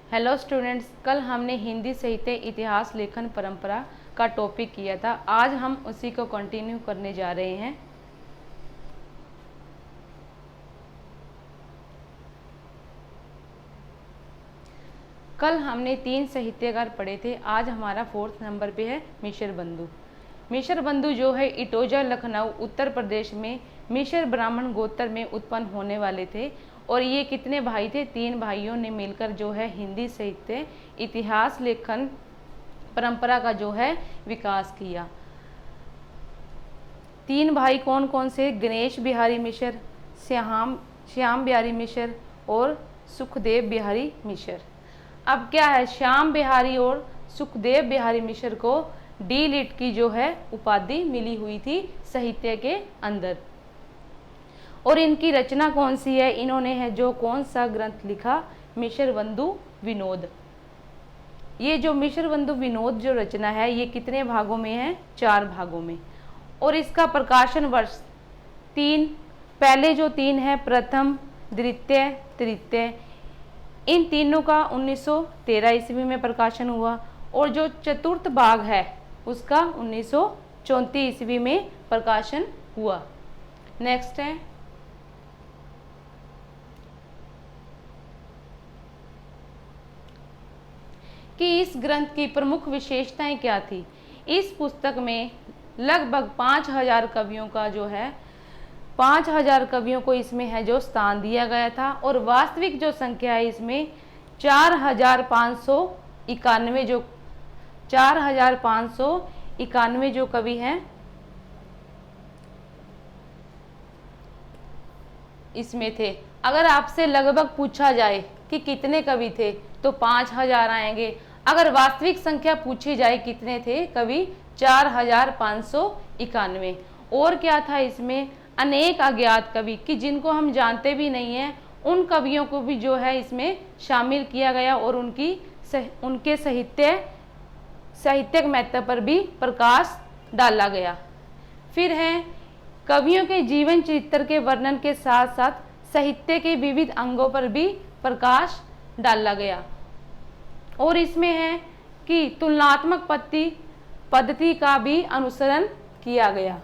Hello students, कल हमने हिंदी साहित्य इतिहास लेखन परंपरा का टॉपिक किया था। आज हम उसी को कंटिन्यू करने जा रहे हैं। कल हमने 3 साहित्यकार पढ़े थे। आज हमारा 4th नंबर पे है मिश्र बंधु। मिश्र बंधु जो है इटोजा लखनऊ उत्तर प्रदेश में मिश्र ब्राह्मण गोत्र में उत्पन्न होने वाले थे। और ये कितने भाई थे? 3 भाइयों ने मिलकर जो है हिंदी साहित्य इतिहास लेखन परंपरा का जो है विकास किया। 3 भाई कौन कौन से? गणेश बिहारी मिश्र, श्याम बिहारी मिश्र और सुखदेव बिहारी मिश्र। अब क्या है, श्याम बिहारी और सुखदेव बिहारी मिश्र को डी लिट की जो है उपाधि मिली हुई थी साहित्य के अंदर। और इनकी रचना कौन सी है? इन्होंने है जो कौन सा ग्रंथ लिखा? मिश्र बंधु विनोद। ये जो मिश्र बंधु विनोद जो रचना है ये कितने भागों में है? 4 भागों में। और इसका प्रकाशन वर्ष 3, पहले जो 3 है प्रथम, द्वितीय, तृतीय, इन तीनों का 1913 ईस्वी में प्रकाशन हुआ। और जो चतुर्थ भाग है उसका 1934 ईस्वी में प्रकाशन हुआ। नेक्स्ट है कि इस ग्रंथ की प्रमुख विशेषताएं क्या थी। इस पुस्तक में लगभग 5000 कवियों का जो है 5000 कवियों को इसमें है जो स्थान दिया गया था। और वास्तविक जो संख्या है इसमें 4591 जो कवि हैं इसमें थे। अगर आपसे लगभग पूछा जाए कि कितने कवि थे तो 5000 आएंगे। अगर वास्तविक संख्या पूछी जाए कितने थे कवि, 4591। और क्या था इसमें? अनेक अज्ञात कवि कि जिनको हम जानते भी नहीं हैं उन कवियों को भी जो है इसमें शामिल किया गया और उनके साहित्यिक महत्व पर भी प्रकाश डाला गया। फिर है कवियों के जीवन चरित्र के वर्णन के साथ साथ साहित्य के विविध अंगों पर भी प्रकाश डाला गया। और इसमें है कि तुलनात्मक पद्धति का भी अनुसरण किया गया।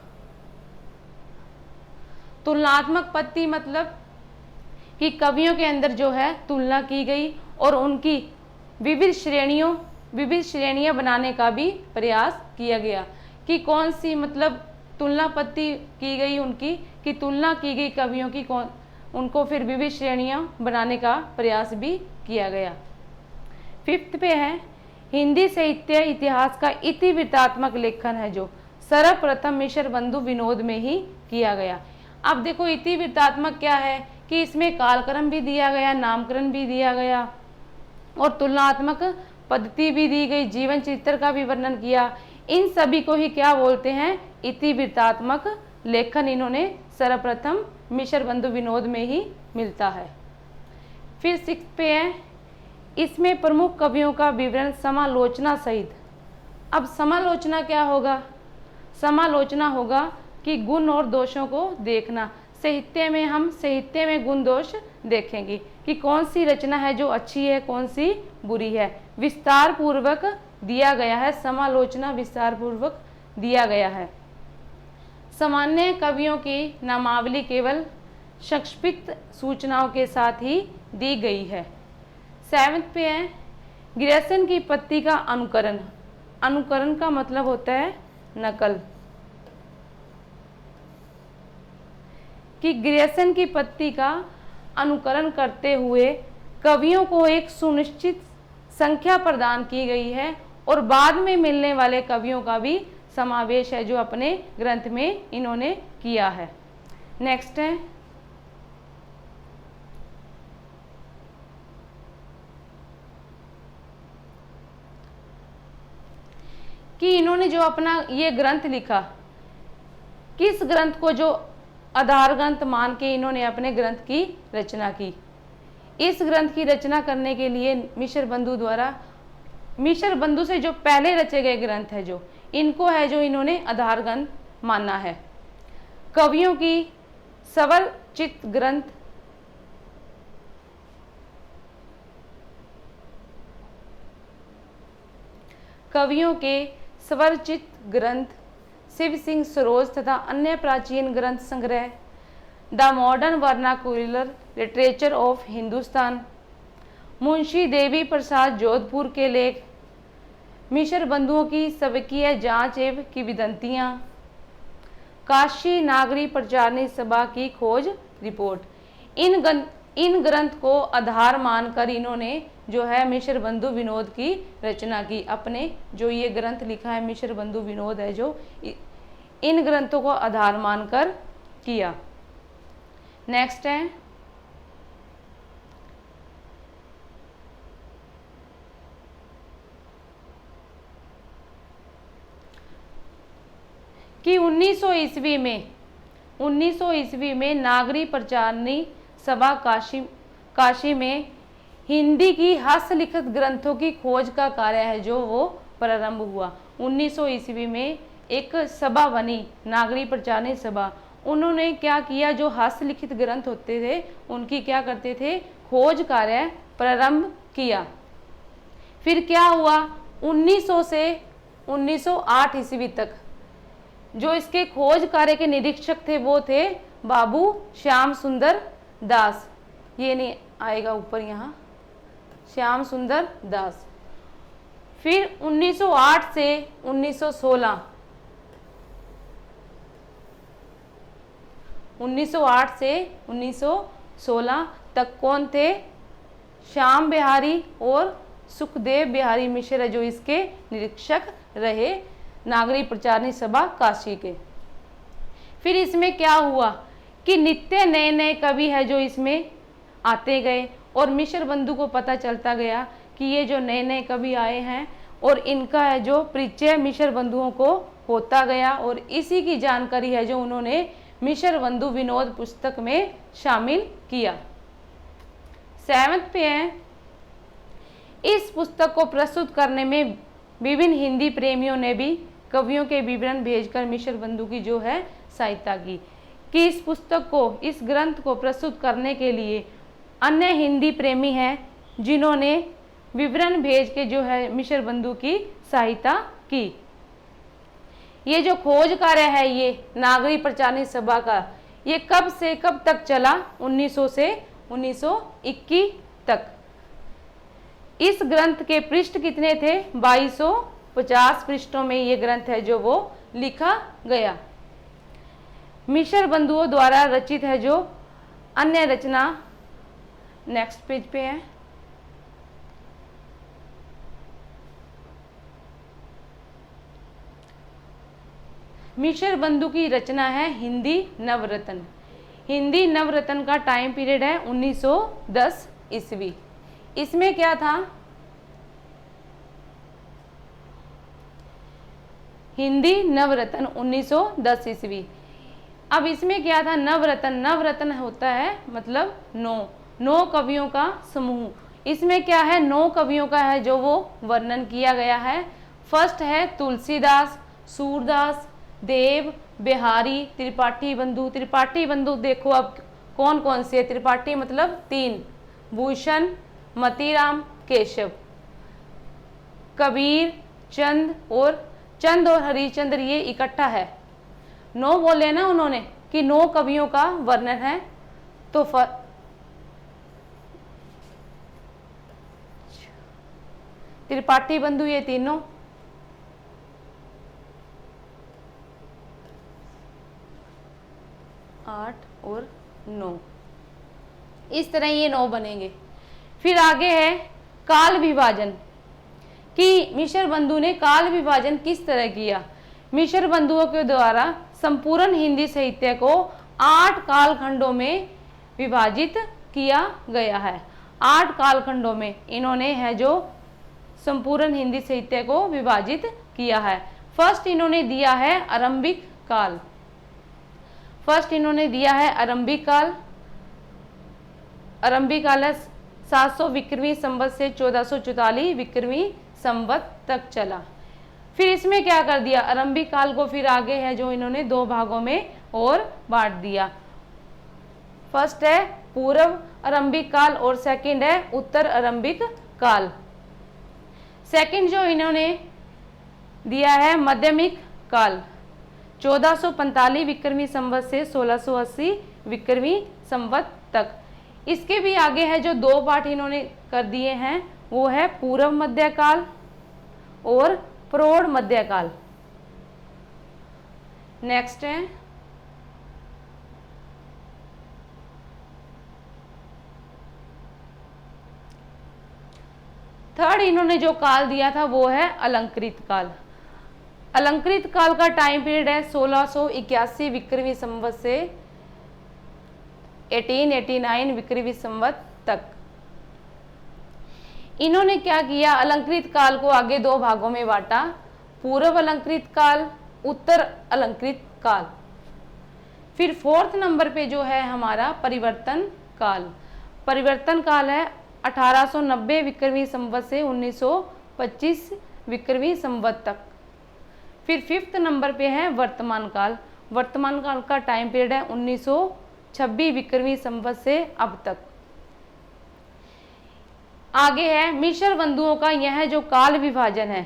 तुलनात्मक पद्धति मतलब कि कवियों के अंदर जो है तुलना की गई और उनकी विविध श्रेणियां बनाने का भी प्रयास किया गया। कि कौन सी मतलब तुलना पद्धति की गई उनकी, कि तुलना की गई कवियों की उनको फिर विविध श्रेणियां बनाने का प्रयास भी किया गया। 5th पे है हिंदी साहित्य इतिहास का इतिवृत्तात्मक लेखन है जो सर्वप्रथम मिश्र बंधु विनोद में ही किया गया। अब देखो इतिवृत्तात्मक क्या है कि इसमें कालक्रम भी दिया गया, नामकरण भी दिया गया और तुलनात्मक पद्धति भी दी गई, जीवन चरित्र का भी वर्णन किया। इन सभी को ही क्या बोलते हैं? इतिवृत्तात्मक लेखन इन्होंने सर्वप्रथम मिश्र बंधु विनोद में ही मिलता है। फिर 6th पे है इसमें प्रमुख कवियों का विवरण समालोचना सहित। अब समालोचना क्या होगा? समालोचना होगा कि गुण और दोषों को देखना। साहित्य में गुण दोष देखेंगे कि कौन सी रचना है जो अच्छी है, कौन सी बुरी है। विस्तार पूर्वक दिया गया है, समालोचना विस्तार पूर्वक दिया गया है। सामान्य कवियों की नामावली केवल संक्षिप्त सूचनाओं के साथ ही दी गई है। 7th पे है ग्रेसन की पत्ती का अनुकरण। अनुकरण का मतलब होता है नकल। कि ग्रेसन की पत्ती का अनुकरण करते हुए कवियों को एक सुनिश्चित संख्या प्रदान की गई है और बाद में मिलने वाले कवियों का भी समावेश है जो अपने ग्रंथ में इन्होंने किया है। नेक्स्ट है कि इन्होंने जो अपना ये ग्रंथ लिखा, किस ग्रंथ को जो आधार ग्रंथ मान के इन्होंने अपने ग्रंथ की रचना की। इस ग्रंथ की रचना करने के लिए मिश्र बंधु से जो पहले रचे गए ग्रंथ है जो इनको है जो इन्होंने आधार ग्रंथ माना है। कवियों की स्वरचित ग्रंथ कवियों के स्वरचित ग्रंथ, शिव सिंह सरोज तथा अन्य प्राचीन ग्रंथ संग्रह, the modern vernacular literature of Hindustan, Munshi Devi Prasad Jodhpur के लेख, मिश्र बंधुओं की स्वकीय जांच एवं किंवदंतियाँ, काशी नागरी प्रचारणी सभा की खोज रिपोर्ट। इन ग्रंथ को आधार मानकर इन्होंने जो है मिश्र बंधु विनोद की रचना की। अपने जो ये ग्रंथ लिखा है मिश्र बंधु विनोद है जो इन ग्रंथों को आधार मानकर किया। नेक्स्ट है कि 1900 ईस्वी में नागरी प्रचारणी सभा काशी में हिंदी की हस्तलिखित ग्रंथों की खोज का कार्य है जो वो प्रारंभ हुआ। 1900 ईस्वी में एक सभा बनी, नागरी प्रचारणी सभा। उन्होंने क्या किया, जो हस्तलिखित ग्रंथ होते थे उनकी क्या करते थे, खोज कार्य प्रारंभ किया। फिर क्या हुआ, 1900 से 1908 ईस्वी तक जो इसके खोज कार्य के निरीक्षक थे वो थे बाबू श्याम सुंदर दास। ये नहीं आएगा ऊपर यहाँ, श्याम सुंदर दास। फिर 1908 से 1916 तक कौन थे, श्याम बिहारी और सुखदेव बिहारी मिश्र जो इसके निरीक्षक रहे नागरी प्रचारणी सभा काशी के। फिर इसमें क्या हुआ कि नित्य नए नए कवि है जो इसमें आते गए और मिश्र बंधु को पता चलता गया कि ये जो नए नए कवि आए हैं और इनका है जो परिचय मिश्र बंधुओं को होता गया और इसी की जानकारी है जो उन्होंने मिश्र बंधु विनोद पुस्तक में शामिल किया। 7th पे है, इस पुस्तक को प्रस्तुत करने में विभिन्न हिंदी प्रेमियों ने भी कवियों के विवरण भेजकर मिश्र बंधु की जो है सहायता की। कि इस पुस्तक को, इस ग्रंथ को प्रस्तुत करने के लिए अन्य हिंदी प्रेमी हैं जिन्होंने विवरण भेज के जो है मिश्र बंधु की सहायता की। ये जो खोज कार्य है ये नागरी प्रचारणी सभा का, ये कब से कब तक चला, 1900 से 1921 तक। इस ग्रंथ के पृष्ठ कितने थे, 2250 पृष्ठों में ये ग्रंथ है जो वो लिखा गया। मिश्र बंधुओं द्वारा रचित है जो अन्य रचना नेक्स्ट पेज पे है। मिश्र बंधु की रचना है हिंदी नवरत्न। हिंदी नवरत्न का टाइम पीरियड है 1910 ईस्वी। इसमें क्या था, हिंदी नवरत्न 1910 ईस्वी। अब इसमें क्या था, नवरत्न, नवरत्न होता है मतलब 9 कवियों का समूह। इसमें क्या है, 9 कवियों का है जो वो वर्णन किया गया है। फर्स्ट है तुलसीदास, सूरदास, देव, बिहारी, त्रिपाठी बंधु। त्रिपाठी बंधु देखो अब कौन कौन से, त्रिपाठी मतलब 3, भूषण, मतीराम, केशव। कबीर, चंद और हरिश्चंद्र ये इकट्ठा है। 9 बोले ना उन्होंने कि 9 कवियों का वर्णन है। तो त्रिपाठी बंधु ये तीनों, आठ और 9, इस तरह ये 9 बनेंगे। फिर आगे है काल विभाजन, कि मिश्र बंधु ने काल विभाजन किस तरह किया। मिश्र बंधुओं के द्वारा संपूर्ण हिंदी साहित्य को 8 कालखंडों में विभाजित किया गया है। 8 कालखंडों में इन्होंने है जो संपूर्ण हिंदी साहित्य को विभाजित किया है। फर्स्ट इन्होंने दिया है आरंभिक काल। आरंभिक काल है 700 विक्रमी संवत से 1444 विक्रमी संवत तक चला। फिर इसमें क्या कर दिया, आरंभिक काल को फिर आगे है जो इन्होंने 2 भागों में और बांट दिया। फर्स्ट है पूर्व आरंभिक काल और सेकंड है उत्तर आरंभिक काल। सेकंड जो इन्होंने दिया है माध्यमिक काल 1445 विक्रमी संवत से 1680 विक्रमी संवत तक। इसके भी आगे है जो 2 पाठ इन्होंने कर दिए हैं, वो है पूर्व मध्यकाल और प्रौढ़ मध्यकाल। नेक्स्ट है थर्ड, इन्होंने जो काल दिया था वो है अलंकृत काल। अलंकृत काल का टाइम पीरियड है 1681 विक्रमी संवत से 1889 विक्रमी संवत तक। इन्होंने क्या किया, अलंकृत काल को आगे 2 भागों में बांटा, पूर्व अलंकृत काल, उत्तर अलंकृत काल। फिर 4th नंबर पे जो है हमारा परिवर्तन काल। परिवर्तन काल है 1890 विक्रमी संवत से 1925 विक्रमी संवत तक। फिर 5th नंबर पे है वर्तमान काल। वर्तमान काल का टाइम पीरियड है 1926 विक्रमी संवत से अब तक। आगे है मिश्र बंधुओं का यह जो काल विभाजन है,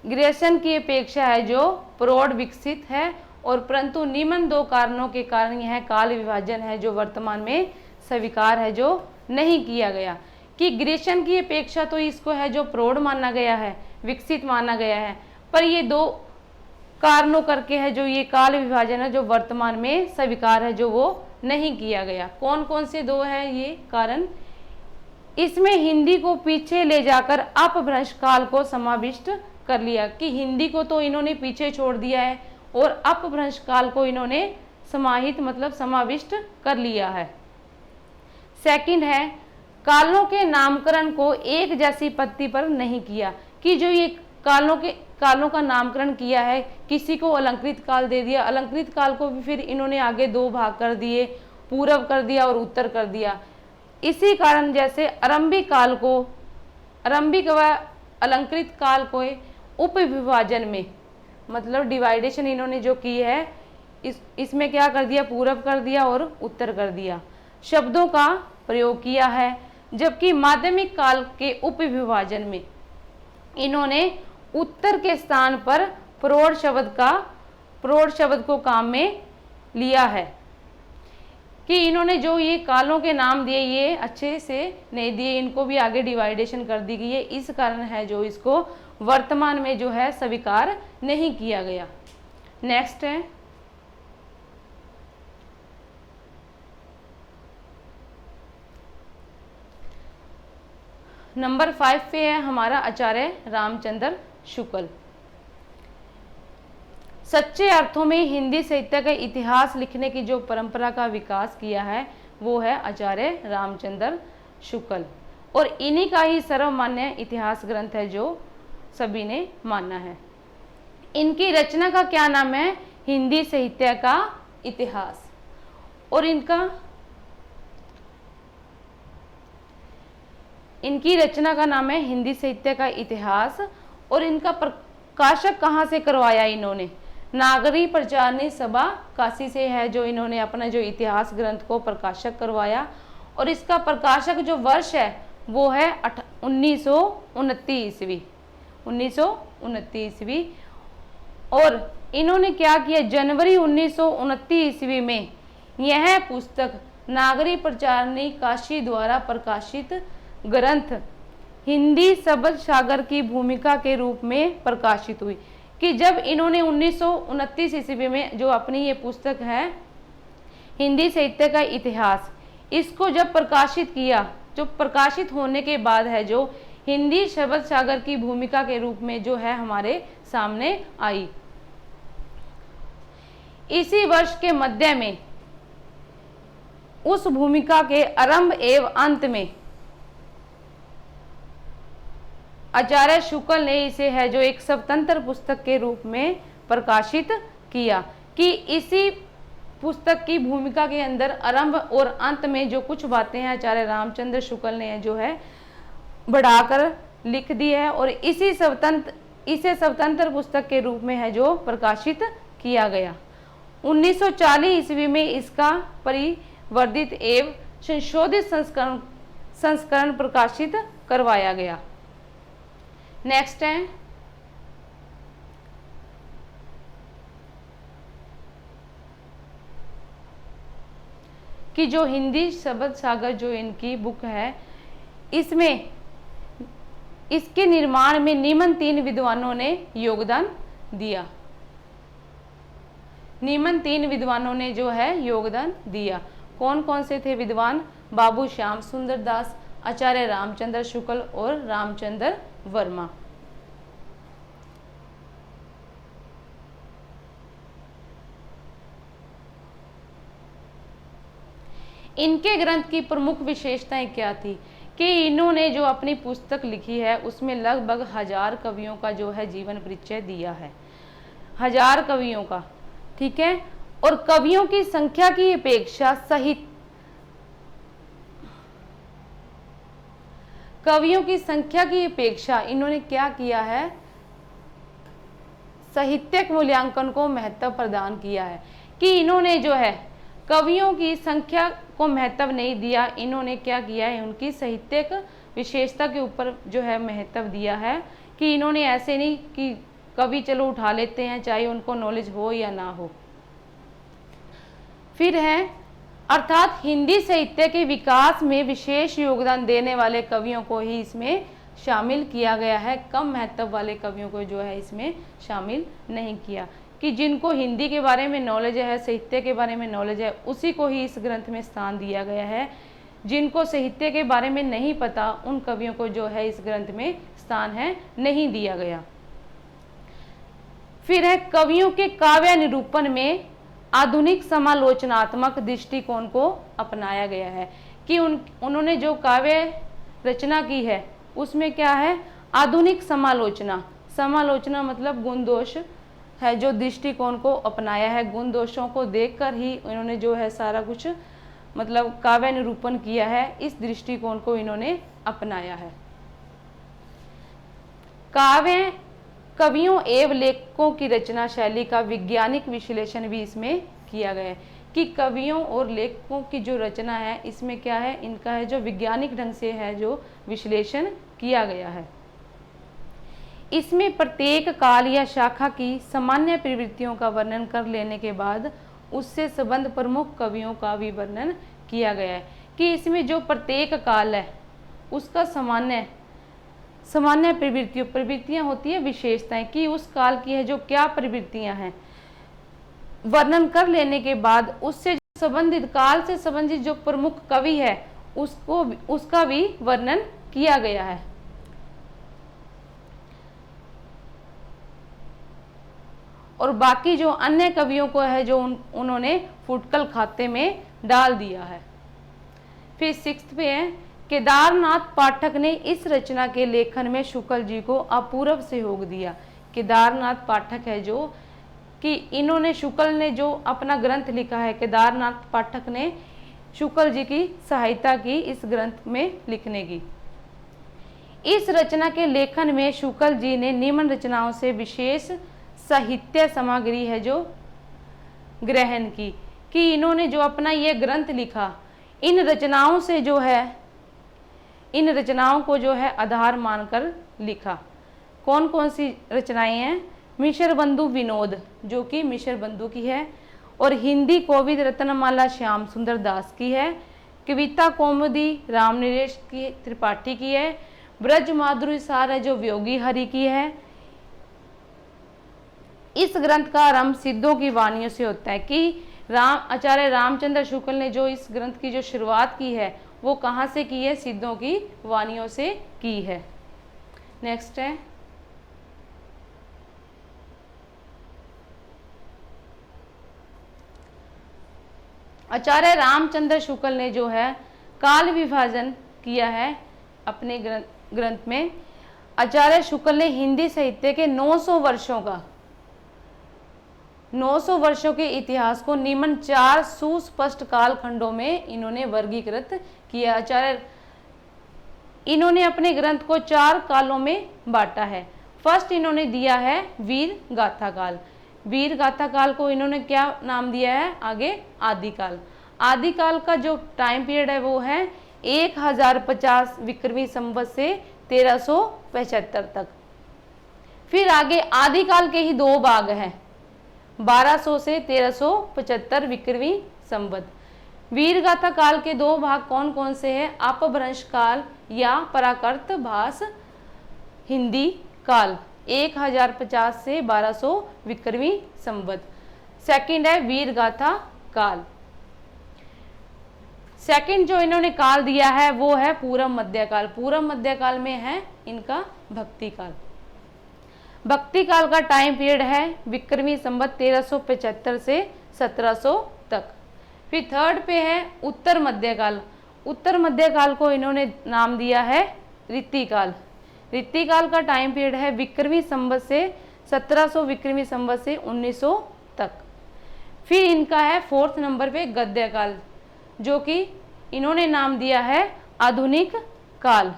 ग्रेसन की अपेक्षा है जो प्रौढ़ विकसित है, और परंतु निम्न 2 कारणों के कारण यह काल विभाजन है जो वर्तमान में स्वीकार है, जो नहीं किया गया। कि ग्रेसन की अपेक्षा तो इसको है जो प्रौढ़ माना गया है, विकसित माना गया है, पर ये 2 कारणों करके है जो ये काल विभाजन है जो वर्तमान में स्वीकार है, जो वो नहीं किया गया। कौन कौन से 2 है ये कारण? इसमें हिंदी को पीछे ले जाकर अपभ्रंश काल को समाविष्ट कर लिया, कि हिंदी को तो इन्होंने पीछे छोड़ दिया है और अपभ्रंश काल को इन्होंने समाहित मतलब समाविष्ट कर लिया है। सेकंड है कालों के नामकरण को एक जैसी पत्ती पर नहीं किया, कि जो ये कालों का नामकरण किया है, किसी को अलंकृत काल दे दिया, अलंकृत काल को भी फिर इन्होंने आगे 2 भाग कर दिए, पूर्व कर दिया और उत्तर कर दिया। इसी कारण जैसे आरंभिक काल को, आरंभिक व अलंकृत काल को उप विभाजन में मतलब डिवाइडेशन इन्होंने जो की है, इसमें क्या कर दिया, पूर्व कर दिया और उत्तर कर दिया, शब्दों का प्रयोग किया है। जबकि माध्यमिक काल के उप विभाजन में इन्होंने उत्तर के स्थान पर प्रौढ़ शब्द को काम में लिया है, कि इन्होंने जो ये कालों के नाम दिए ये अच्छे से नहीं दिए, इनको भी आगे डिवाइडेशन कर दी गई है। इस कारण है जो इसको वर्तमान में जो है स्वीकार नहीं किया गया। नेक्स्ट है नंबर 5 पे है हमारा आचार्य रामचंद्र शुक्ल। सच्चे अर्थों में हिंदी साहित्य का इतिहास लिखने की जो परंपरा का विकास किया है वो है आचार्य रामचंद्र शुक्ल, और इन्हीं का ही सर्वमान्य इतिहास ग्रंथ है जो सभी ने माना है। इनकी रचना का क्या नाम है? हिंदी साहित्य का इतिहास। और इनकी रचना का नाम है हिंदी साहित्य का इतिहास। और इनका प्रकाशक कहाँ से करवाया इन्होंने? नागरी प्रचारणी सभा काशी से है जो इन्होंने अपना जो इतिहास ग्रंथ को प्रकाशक करवाया। और इसका प्रकाशक जो वर्ष है वो है 1929 ईस्वी, 1929 ईस्वी। और इन्होंने क्या किया, जनवरी 1929 ईस्वी में यह पुस्तक नागरी प्रचारणी काशी द्वारा प्रकाशित ग्रंथ हिंदी शब्द सागर की भूमिका के रूप में प्रकाशित हुई। कि जब इन्होंने 1929 ईस्वी में जो अपनी ये पुस्तक है हिंदी साहित्य का इतिहास, इसको जब प्रकाशित किया, जो प्रकाशित होने के बाद है जो हिंदी शब्द सागर की भूमिका के रूप में जो है हमारे सामने आई। इसी वर्ष के मध्य में उस भूमिका के आरंभ एवं अंत में आचार्य शुक्ल ने इसे है जो एक स्वतंत्र पुस्तक के रूप में प्रकाशित किया। कि इसी पुस्तक की भूमिका के अंदर आरंभ और अंत में जो कुछ बातें हैं आचार्य रामचंद्र शुक्ल ने जो है बढ़ाकर लिख दी है, और इसे स्वतंत्र पुस्तक के रूप में है जो प्रकाशित किया गया। 1940 ईस्वी में इसका परिवर्धित एवं संशोधित संस्करण प्रकाशित करवाया गया। नेक्स्ट है कि जो हिंदी शब्द सागर जो इनकी बुक है, इसमें इसके निर्माण में निम्न 3 विद्वानों ने योगदान दिया। निम्न 3 विद्वानों ने जो है योगदान दिया। कौन कौन से थे विद्वान? बाबू श्याम सुंदर दास, आचार्य रामचंद्र शुक्ल और रामचंद्र वर्मा। इनके ग्रंथ की प्रमुख विशेषताएं क्या थी कि इन्होंने जो अपनी पुस्तक लिखी है उसमें लगभग 1000 कवियों का जो है जीवन परिचय दिया है, 1000 कवियों का, ठीक है। और कवियों की संख्या की अपेक्षा कवियों की संख्या की अपेक्षा इन्होंने क्या किया है? साहित्यिक मूल्यांकन को महत्व प्रदान किया है। कि इन्होंने जो है कवियों की संख्या को महत्व नहीं दिया, इन्होंने क्या किया है? उनकी साहित्यिक विशेषता के ऊपर जो है महत्व दिया है। कि इन्होंने ऐसे नहीं कि कवि चलो उठा लेते हैं चाहे उनको नॉलेज हो या ना हो। फिर है अर्थात हिंदी साहित्य के विकास में विशेष योगदान देने वाले कवियों को ही इसमें शामिल किया गया है, कम महत्व वाले कवियों को जो है इसमें शामिल नहीं किया। कि जिनको हिंदी के बारे में नॉलेज है, साहित्य के बारे में नॉलेज है, उसी को ही इस ग्रंथ में स्थान दिया गया है। जिनको साहित्य के बारे में नहीं पता उन कवियों को जो है इस ग्रंथ में स्थान है नहीं दिया गया। फिर है कवियों के काव्य निरूपण में आधुनिक समालोचनात्मक दृष्टिकोण को अपनाया गया है। कि उन्होंने जो काव्य रचना की है उसमें क्या है? आधुनिक समालोचना। समालोचना मतलब गुण दोष है, जो दृष्टिकोण को अपनाया है। गुण दोषों को देखकर ही उन्होंने जो है सारा कुछ मतलब काव्य निरूपण किया है, इस दृष्टिकोण को इन्होंने अपनाया है। काव्य कवियों एवं लेखकों की रचना शैली का वैज्ञानिक विश्लेषण भी इसमें किया गया है। कि कवियों और लेखकों की जो रचना है इसमें क्या है? इनका है जो वैज्ञानिक ढंग से है जो विश्लेषण किया गया है। इसमें प्रत्येक काल या शाखा की सामान्य प्रवृत्तियों का वर्णन कर लेने के बाद उससे संबंध प्रमुख कवियों का भी वर्णन किया गया है। कि इसमें जो प्रत्येक काल है उसका सामान्य प्रवृत्तियां होती है, विशेषताएं, कि उस काल की है जो क्या प्रवृत्तियां हैं, वर्णन कर लेने के बाद उससे संबंधित काल से संबंधित जो प्रमुख कवि है उसका भी वर्णन किया गया है। और बाकी जो अन्य कवियों को है जो उन्होंने फुटकल खाते में डाल दिया है। फिर 6th पे है केदारनाथ पाठक ने इस रचना के लेखन में शुक्ल जी को अपूर्व सहयोग दिया। केदारनाथ पाठक है जो कि इन्होंने शुक्ल ने जो अपना ग्रंथ लिखा है, केदारनाथ पाठक ने शुक्ल जी की सहायता की इस ग्रंथ में लिखने की। इस रचना के लेखन में शुक्ल जी ने निम्न रचनाओं से विशेष साहित्य सामग्री है जो ग्रहण की। कि इन्होंने जो अपना ये ग्रंथ लिखा, इन रचनाओं से जो है, इन रचनाओं को जो है आधार मानकर लिखा। कौन कौन सी रचनाएं हैं? मिश्र बंधु विनोद जो कि मिश्र बंधु की है, और हिंदी कोविद रत्नमाला श्याम सुंदर दास की है, कविता कौमुदी रामनरेश की त्रिपाठी की है, ब्रज माधुरी सार है जो व्योगी हरि की है। इस ग्रंथ का आरंभ सिद्धों की वाणियों से होता है। कि आचार्य रामचंद्र शुक्ल ने जो इस ग्रंथ की जो शुरुआत की है वो कहाँ से की है? सिद्धों की वाणियों से की है। नेक्स्ट है आचार्य रामचंद्र शुक्ल ने जो है काल विभाजन किया है अपने ग्रंथ में। आचार्य शुक्ल ने हिंदी साहित्य के 900 वर्षों के इतिहास को निम्न 4 सुस्पष्ट कालखंडों में इन्होंने वर्गीकृत किया। आचार्य इन्होंने अपने ग्रंथ को 4 कालों में बांटा है। फर्स्ट इन्होंने दिया है वीर गाथा काल। वीर गाथा काल को इन्होंने क्या नाम दिया है? आगे आदिकाल। आदिकाल का जो टाइम पीरियड है वो है 1050 विक्रमी संवत से 1375 तक। फिर आगे आदिकाल के ही 2 भाग हैं, 1200 से 1375 विक्रमी संवत। वीरगाथा काल के दो भाग कौन कौन से हैं? अपभ्रंश काल या पराकर्त भास हिंदी काल 1050 से 1200 विक्रमी संवत। सेकंड है वीरगाथा काल। सेकंड जो इन्होंने काल दिया है वो है पूर्व मध्यकाल। पूर्व मध्यकाल में है इनका भक्ति काल। भक्ति काल का टाइम पीरियड है विक्रमी संवत 1375 से 1700 तक। फिर थर्ड पे है उत्तर मध्यकाल। उत्तर मध्यकाल को इन्होंने नाम दिया है ऋतिकाल। ऋतिकाल का टाइम पीरियड है विक्रमी संवत से 1700 विक्रमी संवत से 1900 तक। फिर इनका है फोर्थ नंबर पे गद्यकाल, जो कि इन्होंने नाम दिया है आधुनिक काल।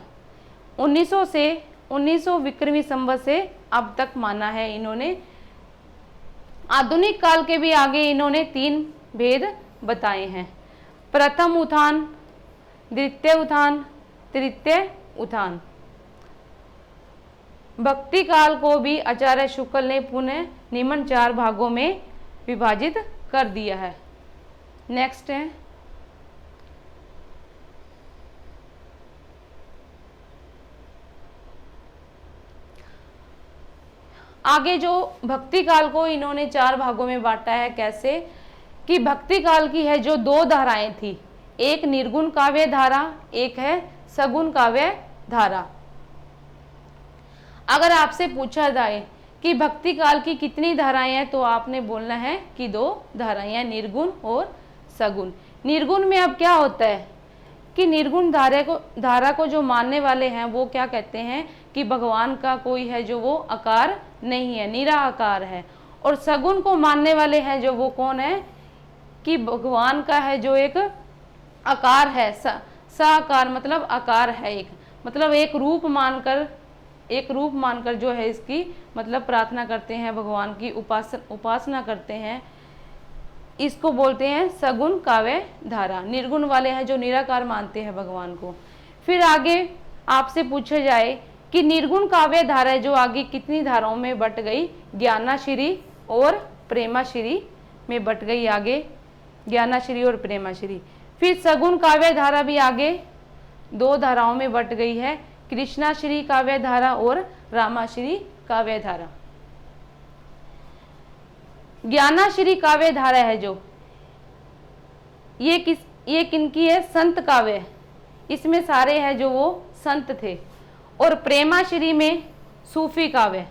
1900 से 1900 विक्रमी संवत से अब तक माना है इन्होंने। आधुनिक काल के भी आगे इन्होंने 3 भेद बताए हैं: प्रथम उत्थान, द्वितीय उत्थान, तृतीय उत्थान। भक्ति काल को भी आचार्य शुक्ल ने पुनः निम्न 4 भागों में विभाजित कर दिया है। नेक्स्ट है आगे जो भक्ति काल को इन्होंने 4 भागों में बांटा है। कैसे कि भक्ति काल की है जो 2 धाराएं थी, एक निर्गुण काव्य धारा, एक है सगुण काव्य धारा। अगर आपसे पूछा जाए कि भक्ति काल की कितनी धाराएं हैं तो आपने बोलना है कि 2 धाराएं, निर्गुण और सगुण। निर्गुण में अब क्या होता है कि निर्गुण धारा को जो मानने वाले हैं वो क्या कहते हैं कि भगवान का कोई है जो वो आकार नहीं है, निराकार है। और सगुण को मानने वाले हैं जो वो कौन है कि भगवान का है जो एक आकार है, साकार मतलब आकार है, एक मतलब एक रूप मानकर जो है इसकी मतलब प्रार्थना करते हैं, भगवान की उपासना करते हैं, इसको बोलते हैं सगुण काव्य धारा। निर्गुण वाले हैं जो निराकार मानते हैं भगवान को। फिर आगे आपसे पूछा जाए कि निर्गुण काव्य धारा जो आगे कितनी धाराओं में बट गई? ज्ञानाश्री और प्रेमाश्री में बट गई आगे, ज्ञानाश्री और प्रेमाश्री। फिर सगुण काव्य धारा भी आगे 2 धाराओं में बट गई है, कृष्णाश्री काव्य धारा और रामाश्री काव्य धारा। ज्ञानाश्री काव्य धारा है जो ये किनकी है? संत काव्य। इसमें सारे हैं जो वो संत थे। और प्रेमाश्री में सूफी काव्य,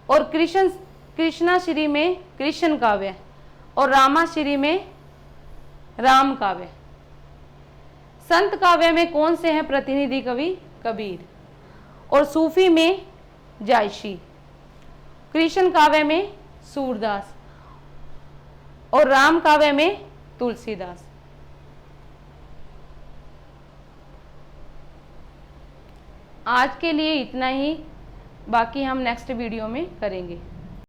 और कृष्णाश्री में कृष्ण काव्य, और रामाश्री में राम काव्य। संत काव्य में कौन से हैं प्रतिनिधि कवि? कबीर। और सूफी में जायसी, कृष्ण काव्य में सूरदास, और राम काव्य में तुलसीदास। आज के लिए इतना ही, बाकी हम नेक्स्ट वीडियो में करेंगे।